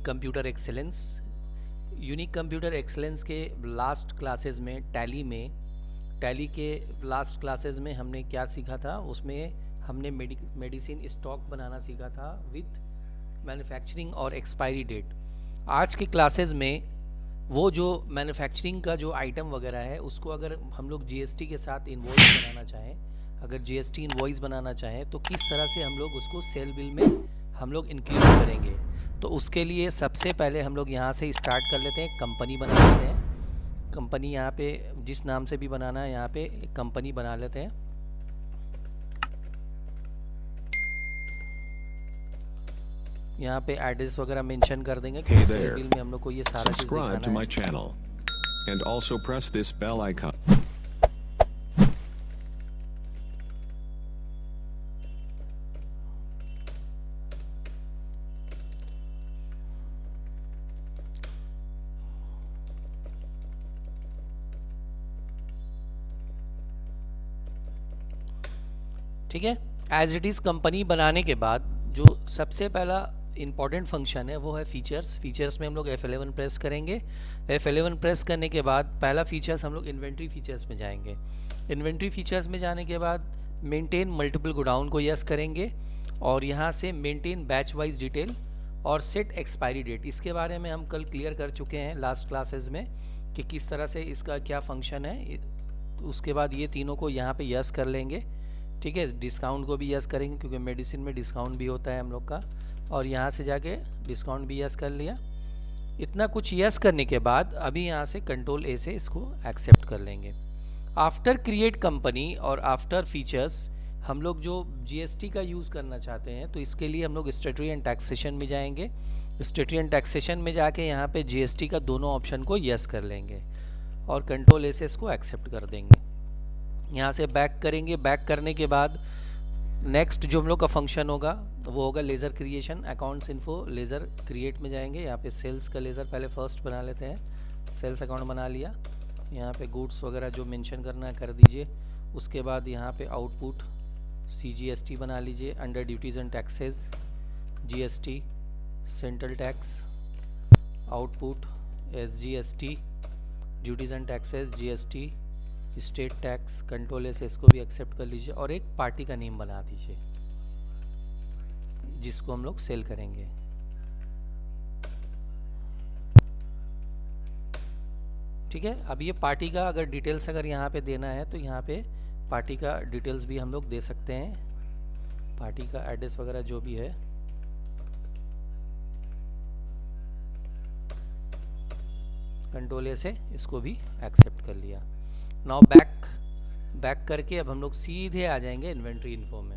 Computer excellence. Unique computer excellence के last classes में tally के लास्ट क्लासेस में हमने क्या सीखा था, उसमें हमने मेडिसिन स्टॉक बनाना सीखा था विथ मैन्युफैक्चरिंग और एक्सपायरी डेट। आज के क्लासेस में वो जो मैन्युफैक्चरिंग का जो आइटम वगैरह है उसको अगर हम लोग जीएसटी के साथ इन्वॉइस बनाना चाहें, अगर जीएसटी इन्वॉइस बनाना चाहें तो किस तरह से हम लोग उसको सेल बिल में हम लोग इंक्लूड करेंगे। तो उसके लिए सबसे पहले हम लोग यहाँ से स्टार्ट कर लेते हैं, कंपनी बना लेते हैं। कंपनी यहाँ पे जिस नाम से भी बनाना है यहाँ पे एक कंपनी बना लेते हैं। यहाँ पे एड्रेस वगैरह मेंशन कर देंगे क्योंकि सेल बिल में हम लोग को ये सारा चीज़ दिखाना है। And also press this bell icon. ठीक है, एज इट इज़ कंपनी बनाने के बाद जो सबसे पहला इंपॉर्टेंट फंक्शन है वो है फीचर्स में हम लोग F11 प्रेस करेंगे। F11 प्रेस करने के बाद पहला फीचर्स हम लोग इन्वेंट्री फीचर्स में जाएंगे। इन्वेंट्री फीचर्स में जाने के बाद मेंटेन मल्टीपल गोडाउन को यस करेंगे और यहाँ से मेंटेन बैच वाइज डिटेल और सेट एक्सपायरी डेट। इसके बारे में हम कल क्लियर कर चुके हैं लास्ट क्लासेस में कि किस तरह से इसका क्या फंक्शन है। उसके बाद ये तीनों को यहाँ पे यस कर लेंगे। ठीक है, डिस्काउंट को भी यस करेंगे क्योंकि मेडिसिन में डिस्काउंट भी होता है हम लोग का, और यहाँ से जाके डिस्काउंट भी यस कर लिया। इतना कुछ यस करने के बाद अभी यहाँ से कंट्रोल ए से इसको एक्सेप्ट कर लेंगे। आफ्टर क्रिएट कंपनी और आफ्टर फीचर्स हम लोग जो जीएसटी का यूज़ करना चाहते हैं तो इसके लिए हम लोग स्टैट्यूटरी एंड टैक्सेशन में जाएंगे। स्टैट्यूटरी एंड टैक्सेशन में जाके यहाँ पे जीएसटी का दोनों ऑप्शन को यस कर लेंगे और कंट्रोल ए से इसको एक्सेप्ट कर देंगे। यहाँ से बैक करेंगे। बैक करने के बाद नेक्स्ट जो हम लोग का फंक्शन होगा वो होगा laser creation. Accounts info laser create में जाएंगे। यहाँ पे सेल्स का लेज़र पहले फर्स्ट बना लेते हैं। सेल्स अकाउंट बना लिया। यहाँ पे गुड्स वगैरह जो मेंशन करना है कर दीजिए। उसके बाद यहाँ पे आउटपुट CGST बना लीजिए। Under duties and taxes GST central tax, output SGST duties and taxes GST state tax. Control से इसको भी एक्सेप्ट कर लीजिए और एक पार्टी का नेम बना दीजिए जिसको हम लोग सेल करेंगे। ठीक है, अब ये पार्टी का अगर डिटेल्स अगर यहाँ पे देना है तो यहाँ पे पार्टी का डिटेल्स भी हम लोग दे सकते हैं। पार्टी का एड्रेस वगैरह जो भी है कंट्रोल ए से इसको भी एक्सेप्ट कर लिया। नाउ बैक करके अब हम लोग सीधे आ जाएंगे इन्वेंट्री इन्फो में।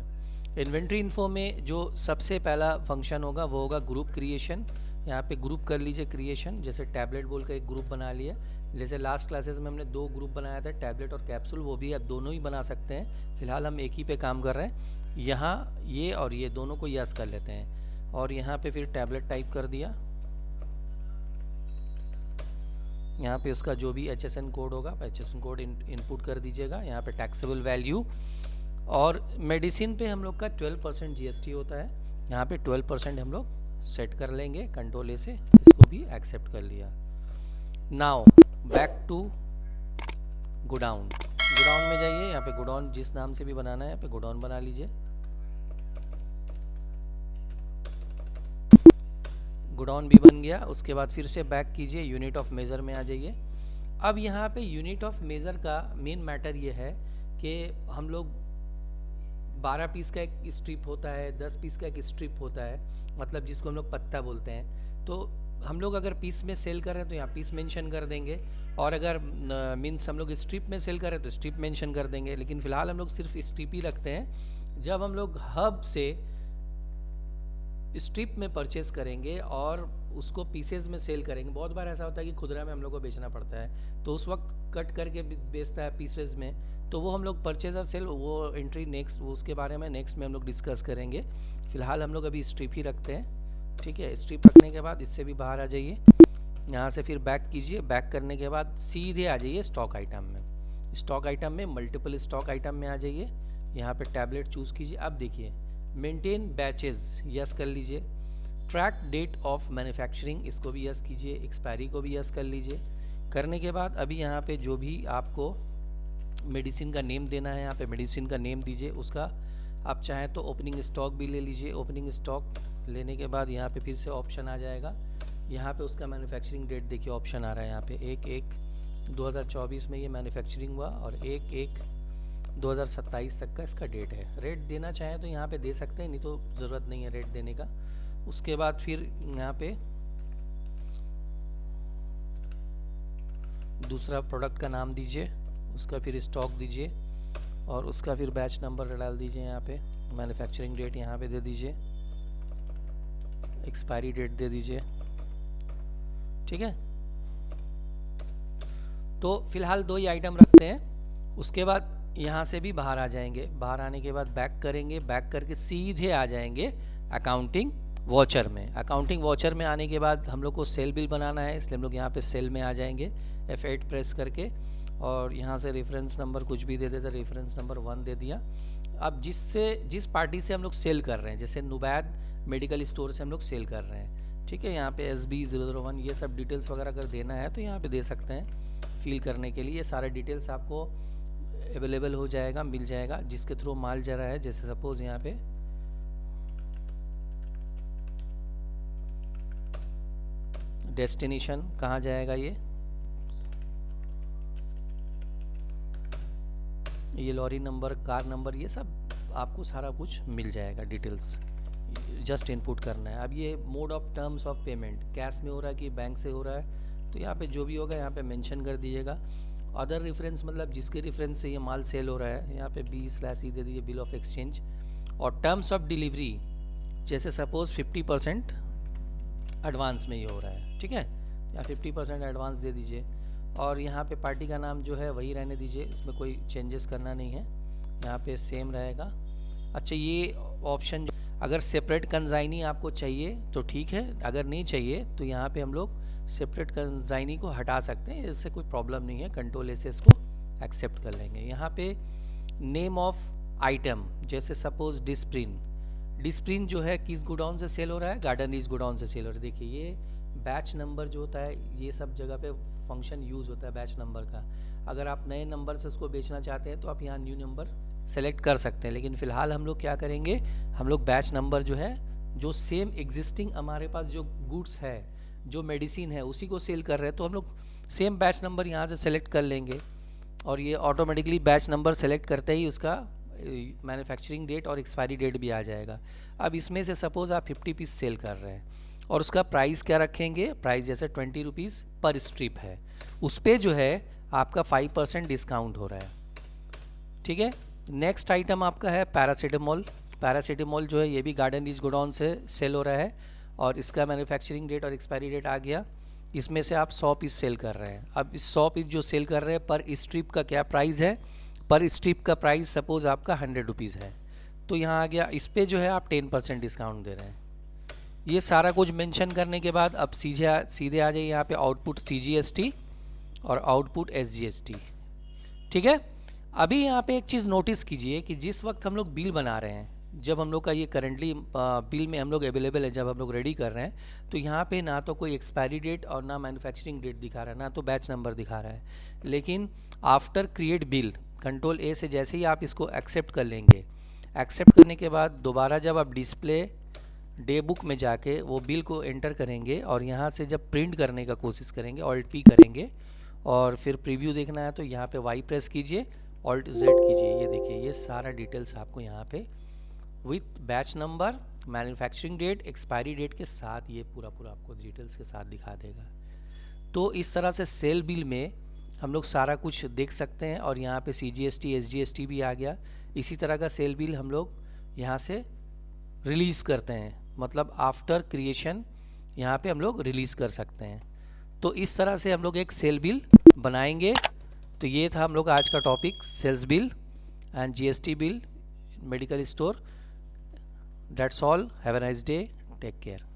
इन्वेंट्री इन्फो में जो सबसे पहला फंक्शन होगा वो होगा ग्रुप क्रिएशन। यहाँ पे ग्रुप कर लीजिए क्रिएशन। जैसे टैबलेट बोल कर एक ग्रुप बना लिया। जैसे लास्ट क्लासेस में हमने 2 ग्रुप बनाया था, टैबलेट और कैप्सूल, वो भी अब दोनों ही बना सकते हैं। फिलहाल हम एक ही पे काम कर रहे हैं। यहाँ ये और ये दोनों को यस कर लेते हैं और यहाँ पे फिर टैबलेट टाइप कर दिया। यहाँ पे उसका जो भी HSN कोड होगा HSN कोड इनपुट कर दीजिएगा। यहाँ पे टैक्सेबल वैल्यू और मेडिसिन पे हम लोग का 12% GST होता है। यहाँ पे 12% हम लोग सेट कर लेंगे। कंट्रोल ए से इसको भी एक्सेप्ट कर लिया। नाउ बैक टू गोडाउन में जाइए। यहाँ पे गोडाउन जिस नाम से भी बनाना है यहाँ पे गोडाउन बना लीजिए। गोडाउन भी बन गया। उसके बाद फिर से बैक कीजिए, यूनिट ऑफ मेज़र में आ जाइए। अब यहाँ पे यूनिट ऑफ मेज़र का मेन मैटर ये है कि हम लोग 12 पीस का एक स्ट्रिप होता है, 10 पीस का एक स्ट्रिप होता है, मतलब जिसको हम लोग पत्ता बोलते हैं। तो हम लोग अगर पीस में सेल कर रहे हैं तो यहाँ पीस मेंशन कर देंगे, और अगर मीन्स हम लोग स्ट्रिप में सेल कर रहे हैं तो स्ट्रिप मेंशन कर देंगे। लेकिन फ़िलहाल हम लोग सिर्फ स्ट्रिप ही रखते हैं। जब हम लोग हब से स्ट्रिप में परचेस करेंगे और उसको पीसेस में सेल करेंगे, बहुत बार ऐसा होता है कि खुदरा में हम लोग को बेचना पड़ता है तो उस वक्त कट करके बेचता है पीसेस में, तो वो हम लोग परचेज और सेल वो एंट्री नेक्स्ट उसके बारे में नेक्स्ट में हम लोग डिस्कस करेंगे। फ़िलहाल हम लोग अभी स्ट्रिप ही रखते हैं। ठीक है, स्ट्रिप रखने के बाद इससे भी बाहर आ जाइए, यहाँ से फिर बैक कीजिए, बैक करने के बाद सीधे आ जाइए स्टॉक आइटम में। स्टॉक आइटम में मल्टीपल स्टॉक आइटम में आ जाइए, यहाँ पे टैबलेट चूज़ कीजिए। अब देखिए मेंटेन बैचेस यस कर लीजिए, ट्रैक डेट ऑफ मैन्युफैक्चरिंग इसको भी यस कीजिए, एक्सपायरी को भी यस कर लीजिए। करने के बाद अभी यहाँ पे जो भी आपको मेडिसिन का नेम देना है, यहाँ पे मेडिसिन का नेम दीजिए। उसका आप चाहें तो ओपनिंग स्टॉक भी ले लीजिए। ओपनिंग स्टॉक लेने के बाद यहाँ पे फिर से ऑप्शन आ जाएगा, यहाँ पे उसका मैन्युफैक्चरिंग डेट देखिए ऑप्शन आ रहा है यहाँ पे 1/1/2024 में ये मैन्युफैक्चरिंग हुआ और 1/1/2027 तक का इसका डेट है। रेट देना चाहें तो यहाँ पे दे सकते हैं, नहीं तो ज़रूरत नहीं है रेट देने का। उसके बाद फिर यहाँ पे दूसरा प्रोडक्ट का नाम दीजिए, उसका फिर स्टॉक दीजिए और उसका फिर बैच नंबर डाल दीजिए। यहाँ पे मैन्युफैक्चरिंग डेट यहाँ पे दे दीजिए, एक्सपायरी डेट दे दीजिए। ठीक है, तो फिलहाल 2 ही आइटम रखते हैं। उसके बाद यहाँ से भी बाहर आ जाएंगे, बाहर आने के बाद बैक करेंगे, बैक करके सीधे आ जाएंगे अकाउंटिंग वॉचर में। अकाउंटिंग वॉचर में आने के बाद हम लोग को सेल बिल बनाना है, इसलिए हम लोग यहाँ पे सेल में आ जाएंगे F8 प्रेस करके और यहाँ से रेफरेंस नंबर कुछ भी दे देते, रेफरेंस नंबर 1 दे दिया। अब जिस पार्टी से हम लोग सेल कर रहे हैं, जैसे नुबैद मेडिकल स्टोर से हम लोग सेल कर रहे हैं, ठीक है, यहाँ पे SB001 ये सब डिटेल्स वगैरह अगर देना है तो यहाँ पे दे सकते हैं फिल करने के लिए। ये सारे डिटेल्स आपको अवेलेबल हो जाएगा, मिल जाएगा जिसके थ्रू माल जा रहा है। जैसे सपोज यहाँ पे डेस्टिनेशन कहाँ जाएगा, ये लॉरी नंबर, कार नंबर, ये सब आपको सारा कुछ मिल जाएगा डिटेल्स, जस्ट इनपुट करना है। अब ये mode of terms of payment cash में हो रहा है कि बैंक से हो रहा है, तो यहाँ पे जो भी होगा यहाँ पे मेंशन कर दीजिएगा। अदर रेफरेंस मतलब जिसके रेफरेंस से ये माल सेल हो रहा है, यहाँ पे B/E दे दीजिए, बिल ऑफ एक्सचेंज। और टर्म्स ऑफ डिलीवरी जैसे सपोज 50% एडवांस में ये हो रहा है, ठीक है, या 50% एडवांस दे दीजिए। और यहाँ पे पार्टी का नाम जो है वही रहने दीजिए, इसमें कोई चेंजेस करना नहीं है, यहाँ पे सेम रहेगा। अच्छा, ये ऑप्शन जो अगर सेपरेट कंजाइनी आपको चाहिए तो ठीक है, अगर नहीं चाहिए तो यहाँ पे हम लोग सेपरेट कंजाइनी को हटा सकते हैं, इससे कोई प्रॉब्लम नहीं है, कंट्रोल से इसको एक्सेप्ट कर लेंगे। यहाँ पे नेम ऑफ आइटम जैसे सपोज डिस्प्रिन जो है किस गोडाउन से सेल हो रहा है, गार्डन रीच गोडाउन से सेल हो रहा है। देखिए ये बैच नंबर जो होता है, ये सब जगह पे फंक्शन यूज़ होता है बैच नंबर का। अगर आप नए नंबर से उसको बेचना चाहते हैं तो आप यहाँ न्यू नंबर सेलेक्ट कर सकते हैं, लेकिन फ़िलहाल हम लोग क्या करेंगे, हम लोग बैच नंबर जो है, जो सेम एग्जिस्टिंग हमारे पास जो गुड्स है, जो मेडिसिन है, उसी को सेल कर रहे हैं, तो हम लोग सेम बैच नंबर यहाँ से सेलेक्ट कर लेंगे और ये ऑटोमेटिकली बैच नंबर सेलेक्ट करते ही उसका मैन्युफैक्चरिंग डेट और एक्सपायरी डेट भी आ जाएगा। अब इसमें से सपोज़ आप 50 पीस सेल कर रहे हैं और उसका प्राइस क्या रखेंगे, प्राइस जैसे 20 रुपीज़ पर स्ट्रिप है, उस पर जो है आपका 5% डिस्काउंट हो रहा है। ठीक है, नेक्स्ट आइटम आपका है पैरासीटामोल जो है ये भी गार्डन रीच गोडाउन से सेल हो रहा है और इसका मैन्युफैक्चरिंग डेट और एक्सपायरी डेट आ गया। इसमें से आप 100 पीस सेल कर रहे हैं। अब इस 100 पीस जो सेल कर रहे हैं पर स्ट्रिप का क्या प्राइस है, पर स्ट्रिप का प्राइस सपोज आपका 100 रुपीज़ है, तो यहाँ आ गया, इस पे जो है आप 10% डिस्काउंट दे रहे हैं। ये सारा कुछ मेंशन करने के बाद अब सीधे आ जाइए यहाँ पे आउटपुट CGST और आउटपुट SGST। ठीक है, अभी यहाँ पे एक चीज़ नोटिस कीजिए कि जिस वक्त हम लोग बिल बना रहे हैं, जब हम लोग का ये करेंटली बिल में हम लोग अवेलेबल है, जब हम लोग रेडी कर रहे हैं, तो यहाँ पे ना तो कोई एक्सपायरी डेट और ना मैन्युफैक्चरिंग डेट दिखा रहा है, ना तो बैच नंबर दिखा रहा है। लेकिन after create bill control A से जैसे ही आप इसको एक्सेप्ट कर लेंगे, एक्सेप्ट करने के बाद दोबारा जब आप डिस्प्ले डे बुक में जाके वो बिल को एंटर करेंगे और यहाँ से जब प्रिंट करने का कोशिश करेंगे, Alt P करेंगे और फिर प्रीव्यू देखना है तो यहाँ पे Y प्रेस कीजिए, Alt Z कीजिए। ये देखिए ये सारा डिटेल्स आपको यहाँ पे with batch number, manufacturing date, expiry date के साथ ये पूरा आपको डिटेल्स के साथ दिखा देगा। तो इस तरह से सेल बिल में हम लोग सारा कुछ देख सकते हैं और यहाँ पे CGST SGST भी आ गया। इसी तरह का सेल बिल हम लोग यहाँ से रिलीज़ करते हैं, मतलब आफ्टर क्रिएशन यहाँ पे हम लोग रिलीज़ कर सकते हैं। तो इस तरह से हम लोग एक सेल बिल बनाएंगे। तो ये था हम लोग आज का topic, sales bill and GST bill medical store. That's all. Have a nice day. Take care.